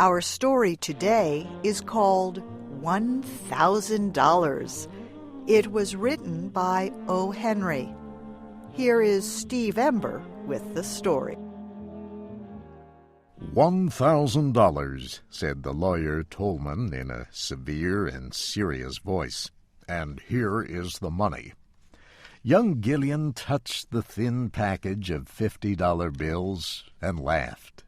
Our story today is called $1,000. It was written by O. Henry. Here is Steve Ember with the story. $1,000, said the lawyer Tolman in a severe and serious voice. And here is the money. Young Gillian touched the thin package of $50 bills and laughed.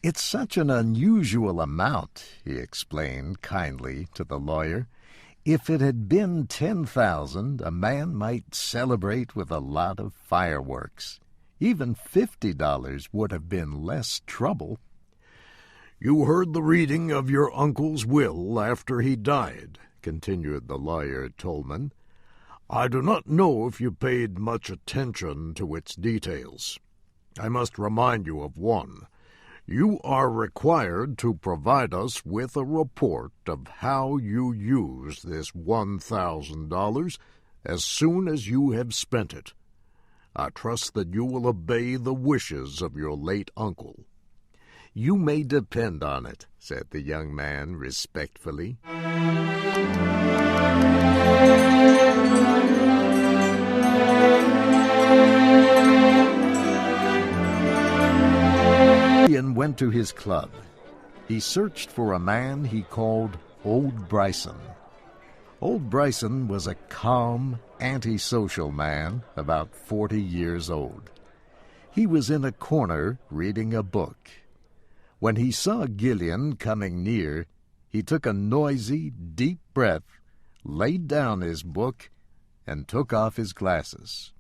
"It's such an unusual amount," he explained kindly to the lawyer. "If it had been 10,000, a man might celebrate with a lot of fireworks. Even $50 would have been less trouble." "You heard the reading of your uncle's will after he died," continued the lawyer Tolman. "I do not know if you paid much attention to its details. I must remind you of one. You are required to provide us with a report of how you use this $1,000 as soon as you have spent it. I trust that you will obey the wishes of your late uncle." "You may depend on it," said the young man respectfully. Gillian went to his club. He searched for a man he called Old Bryson. Old Bryson was a calm, antisocial man about 40 years old. He was in a corner reading a book. When he saw Gillian coming near, he took a noisy, deep breath, laid down his book, and took off his glasses.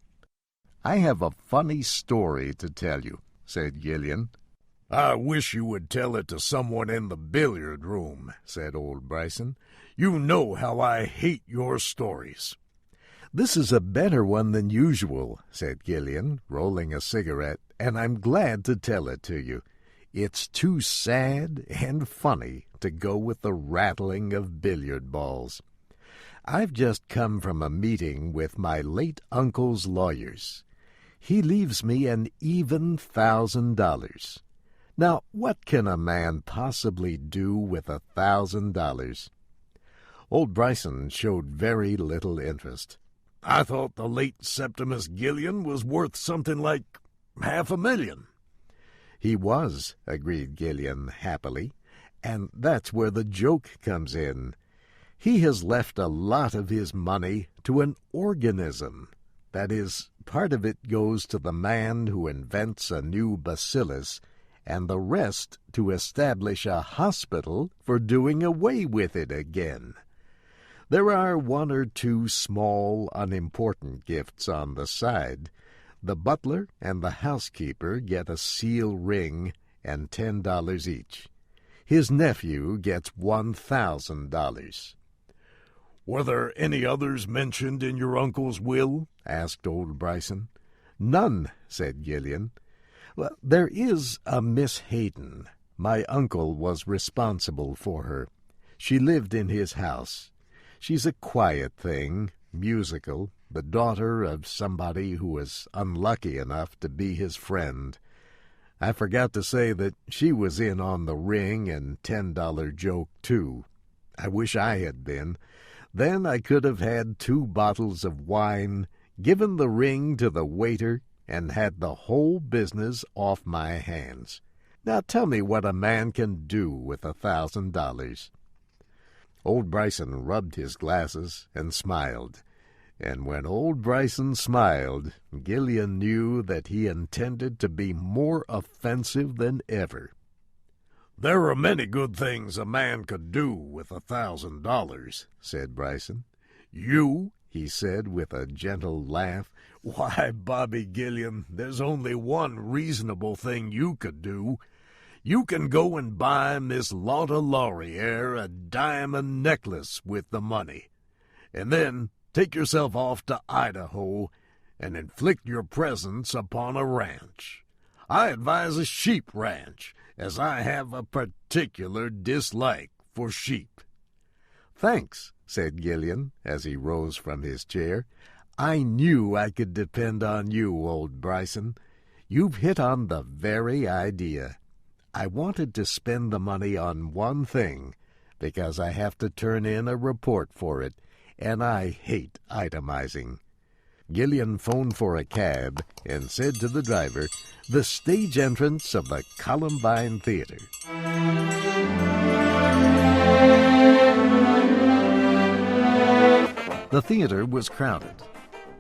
"I have a funny story to tell you," said Gillian. "I wish you would tell it to someone in the billiard room," said old Bryson. "You know how I hate your stories." "This is a better one than usual," said Gillian, rolling a cigarette, "and I'm glad to tell it to you. It's too sad and funny to go with the rattling of billiard balls. I've just come from a meeting with my late uncle's lawyers. He leaves me an even $1,000. Now, what can a man possibly do with $1,000? Old Bryson showed very little interest. "I thought the late Septimus Gillian was worth something like $500,000. "He was," agreed Gillian happily, "and that's where the joke comes in. He has left a lot of his money to an organism. That is, part of it goes to the man who invents a new bacillus, and the rest to establish a hospital for doing away with it again. There are one or two small, unimportant gifts on the side. The butler and the housekeeper get a seal ring and $10 each. His nephew gets $1,000. "Were there any others mentioned in your uncle's will?" asked old Bryson. "None," said Gillian. "Well, there is a Miss Hayden. My uncle was responsible for her. She lived in his house. She's a quiet thing, musical, the daughter of somebody who was unlucky enough to be his friend. I forgot to say that she was in on the ring and $10 joke, too. I wish I had been. Then I could have had 2 bottles of wine, given the ring to the waiter, and had the whole business off my hands. Now tell me what a man can do with $1,000. Old Bryson rubbed his glasses and smiled. And when old Bryson smiled, Gillian knew that he intended to be more offensive than ever. "There are many good things a man could do with $1,000, said Bryson. "You?" he said with a gentle laugh. "Why, Bobby Gillian, there's only one reasonable thing you could do. You can go and buy Miss Lotta Lauriere a diamond necklace with the money, and then take yourself off to Idaho and inflict your presence upon a ranch. I advise a sheep ranch, as I have a particular dislike for sheep." "Thanks," said Gillian, as he rose from his chair. "I knew I could depend on you, old Bryson. You've hit on the very idea. I wanted to spend the money on one thing because I have to turn in a report for it, and I hate itemizing." Gillian phoned for a cab and said to the driver, "The stage entrance of the Columbine Theater." The theater was crowded.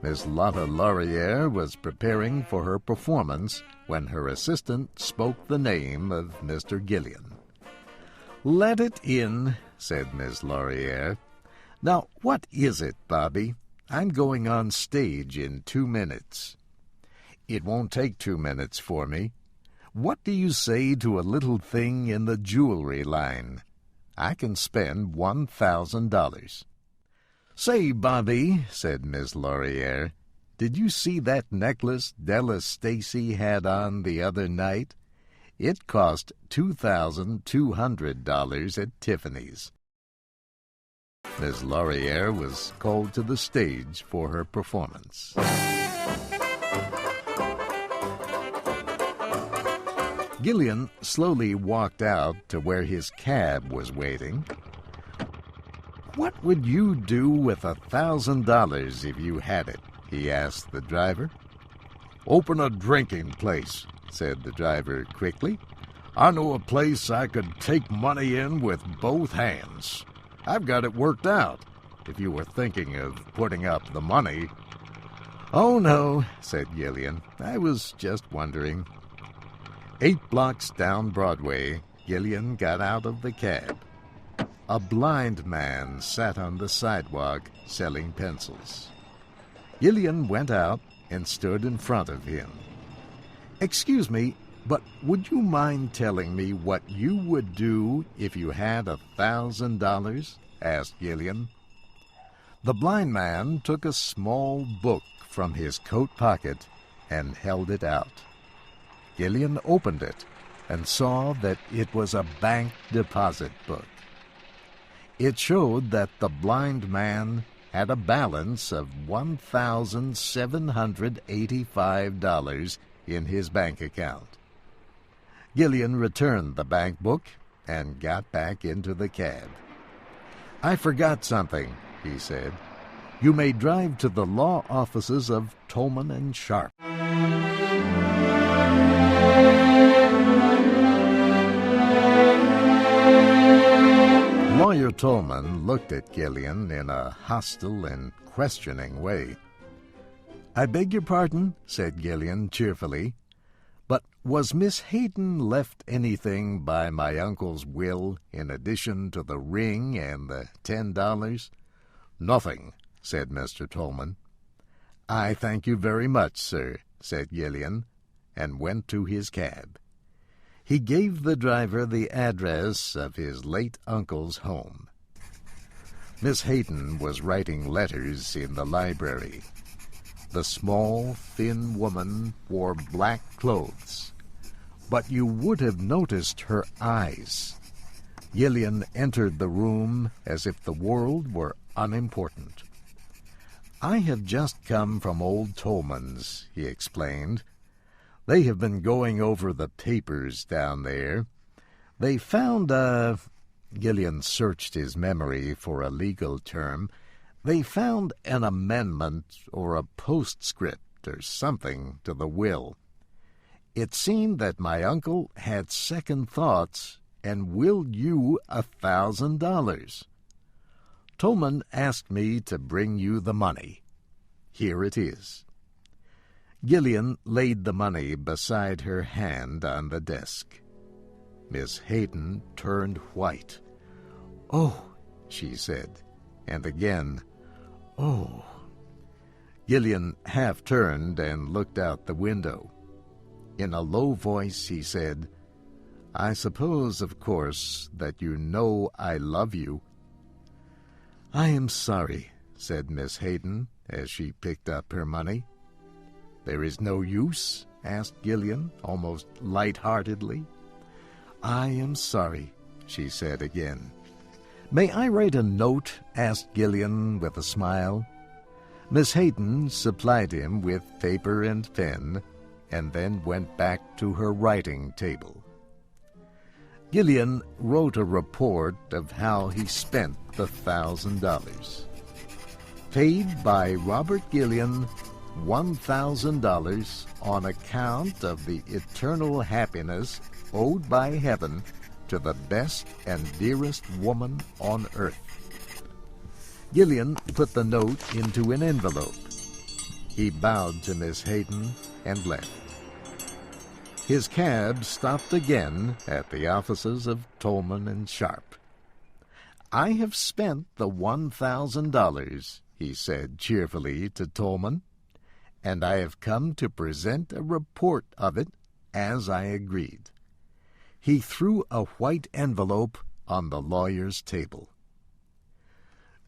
Miss Lotta Laurier was preparing for her performance when her assistant spoke the name of Mr. Gillian. "Let it in," said Miss Laurier. "Now, what is it, Bobby? I'm going on stage in 2 minutes." "It won't take 2 minutes for me. What do you say to a little thing in the jewelry line? I can spend $1,000. "Say, Bobby," said Miss Laurier, "did you see that necklace Della Stacy had on the other night? It cost $2,200 at Tiffany's." Miss Laurier was called to the stage for her performance. Gillian slowly walked out to where his cab was waiting. "What would you do with $1,000 if you had it?" he asked the driver. "Open a drinking place," said the driver quickly. "I know a place I could take money in with both hands. I've got it worked out, if you were thinking of putting up the money." "Oh, no," said Gillian. "I was just wondering." 8 blocks down Broadway, Gillian got out of the cab. A blind man sat on the sidewalk selling pencils. Gillian went out and stood in front of him. "Excuse me, but would you mind telling me what you would do if you had $1,000? asked Gillian. The blind man took a small book from his coat pocket and held it out. Gillian opened it and saw that it was a bank deposit book. It showed that the blind man had a balance of $1,785 in his bank account. Gillian returned the bank book and got back into the cab. "I forgot something," he said. "You may drive to the law offices of Tolman and Sharp." Lawyer Tolman looked at Gillian in a hostile and questioning way. "I beg your pardon," said Gillian cheerfully, "but was Miss Hayden left anything by my uncle's will in addition to the ring and the $10? "Nothing," said Mr. Tolman. "I thank you very much, sir," said Gillian, and went to his cab. He gave the driver the address of his late uncle's home. Miss Hayden was writing letters in the library. The small, thin woman wore black clothes, but you would have noticed her eyes. Gillian entered the room as if the world were unimportant. "I have just come from old Tolman's," he explained. "They have been going over the papers down there. They found Gillian searched his memory for a legal term. "They found an amendment or a postscript or something to the will. It seemed that my uncle had second thoughts and willed you $1,000. Tolman asked me to bring you the money. Here it is." Gillian laid the money beside her hand on the desk. Miss Hayden turned white. "Oh," she said, and again, "Oh." Gillian half turned and looked out the window. In a low voice he said, "I suppose, of course, that you know I love you." "I am sorry," said Miss Hayden as she picked up her money. "There is no use?" asked Gillian, almost light-heartedly. "I am sorry," she said again. "May I write a note?" asked Gillian with a smile. Miss Hayden supplied him with paper and pen, and then went back to her writing table. Gillian wrote a report of how he spent the $1,000. Paid by Robert Gillian $1,000 on account of the eternal happiness owed by heaven to the best and dearest woman on earth. Gillian put the note into an envelope. He bowed to Miss Hayden and left. His cab stopped again at the offices of Tolman and Sharp. "I have spent the $1,000, he said cheerfully to Tolman, "and I have come to present a report of it as I agreed." He threw a white envelope on the lawyer's table.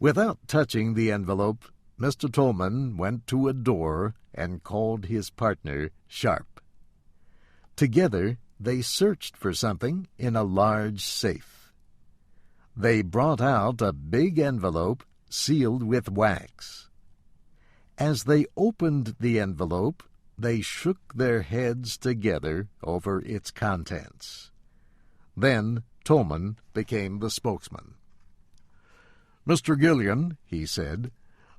Without touching the envelope, Mr. Tolman went to a door and called his partner, Sharp. Together they searched for something in a large safe. They brought out a big envelope sealed with wax. As they opened the envelope, they shook their heads together over its contents. Then Tolman became the spokesman. "Mr. Gillian," he said,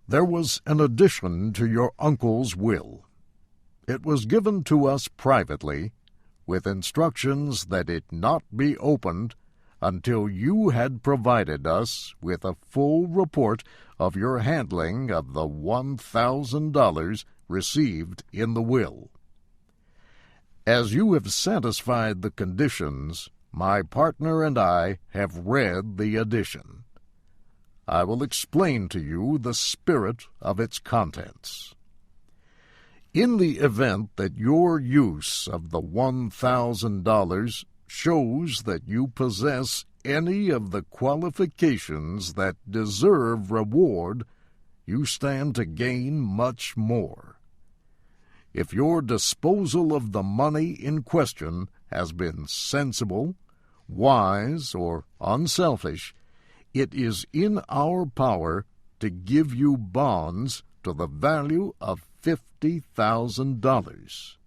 "there was an addition to your uncle's will. It was given to us privately, with instructions that it not be opened until you had provided us with a full report of your handling of the $1,000 received in the will. As you have satisfied the conditions, my partner and I have read the addition. I will explain to you the spirit of its contents. In the event that your use of the $1,000 shows that you possess any of the qualifications that deserve reward, you stand to gain much more. If your disposal of the money in question has been sensible, wise, or unselfish, it is in our power to give you bonds to the value of $50,000.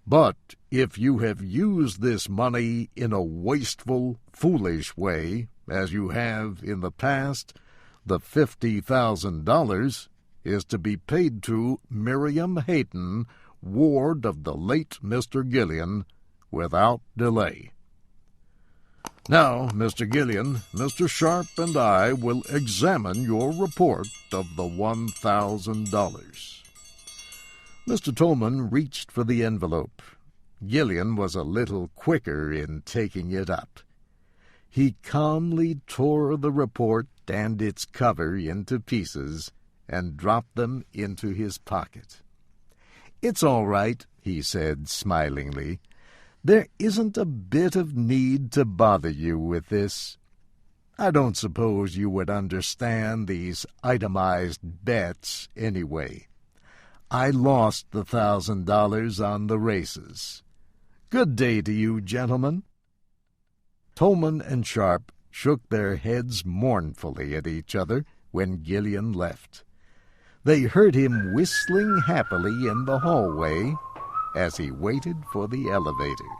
But if you have used this money in a wasteful, foolish way, as you have in the past, the $50,000 is to be paid to Miriam Hayden, ward of the late Mr. Gillian, without delay. Now, Mr. Gillian, Mr. Sharp and I will examine your report of the $1,000. Mr. Tolman reached for the envelope. Gillian was a little quicker in taking it up. He calmly tore the report and its cover into pieces and dropped them into his pocket. "It's all right," he said smilingly. "There isn't a bit of need to bother you with this. I don't suppose you would understand these itemized bets anyway. I lost the $1,000 on the races. Good day to you, gentlemen." Tolman and Sharp shook their heads mournfully at each other when Gillian left. They heard him whistling happily in the hallway as he waited for the elevator.